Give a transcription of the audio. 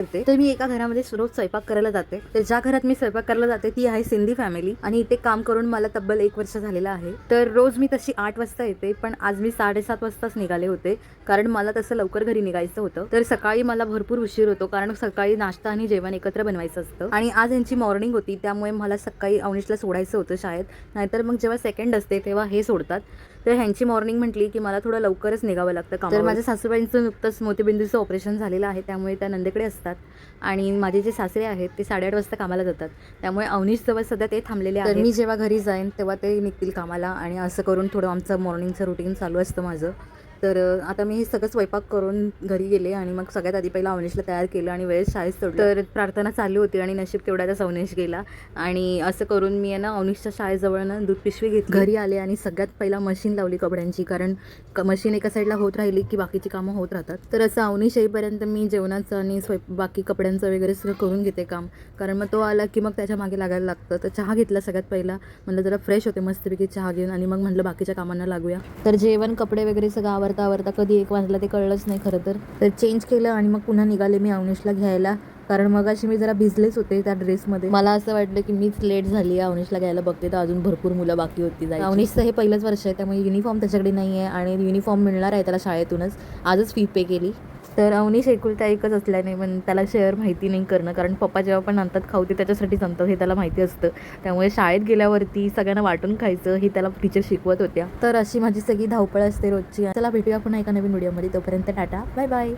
करते. तर मी एका घरामध्ये रोज स्वयंपाक करायला जाते. तर ज्या घरात मी स्वयंपाक करायला जाते ती आहे सिंधी फॅमिली आणि इथे काम करून मला तब्बल 1 वर्ष झालेलं आहे. तर रोज मी तशी 8 वाजता येते, पण आज मी 7:30 वाजताच निघाले होते, कारण मला तसं लवकर घरी निघायचं होतं. तर सकाळी मला भरपूर उशीर होतो, कारण सकाळी नाश्ता आणि जेवण एकत्र बनवायचं असतं आणि आज यांची मॉर्निंग होती, त्यामुळे मला सकाळी अवनीशला सोडायचं होतं शाळेत. नाहीतर मग जेव्हा सेकंड असते तेव्हा हे सोडतात. तर ह्यांची मॉर्निंग म्हटली की मला थोडं लवकरच निघावं लागतं कामावर. तर माझ्या सासूबाईंचं नुकतंच मोतीबिंदूचं ऑपरेशन झालेलं आहे, त्यामुळे त्या नंदेकडे असतात आणि माझे जे सासरे आहेत ते 8:30 वाजता कामाला जातात, त्यामुळे अवनीशजवळ सध्या ते थांबलेले आहेत. तर मी जेव्हा घरी जाईन तेव्हा ते निघतील कामाला आणि असं करून थोडं आमचं मॉर्निंगचं रुटीन चालू असतं माझं. तर आता मी हे सगळं स्वयंपाक करून घरी गेले आणि मग सगळ्यात आधी पहिला अवनीशला तयार केलं आणि वेळेस शाळेत सोडलं. तर प्रार्थना चालू होती आणि नशीब तेवढ्यातच अवनीश गेला आणि असं करून मी आहे ना अवनीशच्या शाळेजवळनं दूध पिशवी घेतली, घरी आले आणि सगळ्यात पहिला मशीन लावली कपड्यांची, कारण मशीन एका साईडला होत राहिली की बाकीची कामं होत राहतात. तर असं अवनीश येईपर्यंत मी जेवणाचं आणि बाकी कपड्यांचं वगैरे सगळं करून घेते काम, कारण मग तो आला की मग त्याच्या मागे लागायला लागतं. तर चहा घेतला सगळ्यात पहिला, म्हणलं जरा फ्रेश होते मस्तपैकी चहा घेऊन आणि मग म्हटलं बाकीच्या कामांना लागूया. तर जेवण कपडे वगैरे सगळं आवरता कधी 1 वाजला ते कळलंच नाही खरं तर चेंज केलं आणि मग पुन्हा निघाले मी अवनीशला घ्यायला, कारण मगाशी मी जरा भिजलेच होते त्या ड्रेसमध्ये. मला असं वाटलं की मीच लेट झाली आहे. अवनीशला घ्यायला बघते तर अजून भरपूर मुलं बाकी होती जायची. अवनीशचं हे पहिलंच वर्ष आहे, त्यामुळे युनिफॉर्म त्याच्याकडे नाही आहे आणि युनिफॉर्म मिळणार आहे त्याला शाळेतूनच. आजच फी पे केली. तर अवनीश एकुलता एकच असल्याने पण त्याला शेअर माहिती नाही करणं, कारण पप्पा जेव्हा पण आणतात खाऊ ते त्याच्यासाठीच आणतात हे त्याला माहिती असतं. त्यामुळे शाळेत गेल्यावरती सगळ्यांना वाटून खायचं हे त्याला टीचर शिकवत होत्या. तर अशी माझी सगळी धावपळ असते रोजची. चला भेटूया पुन्हा एका नवीन व्हिडिओमध्ये. तोपर्यंत टाटा, बाय बाय.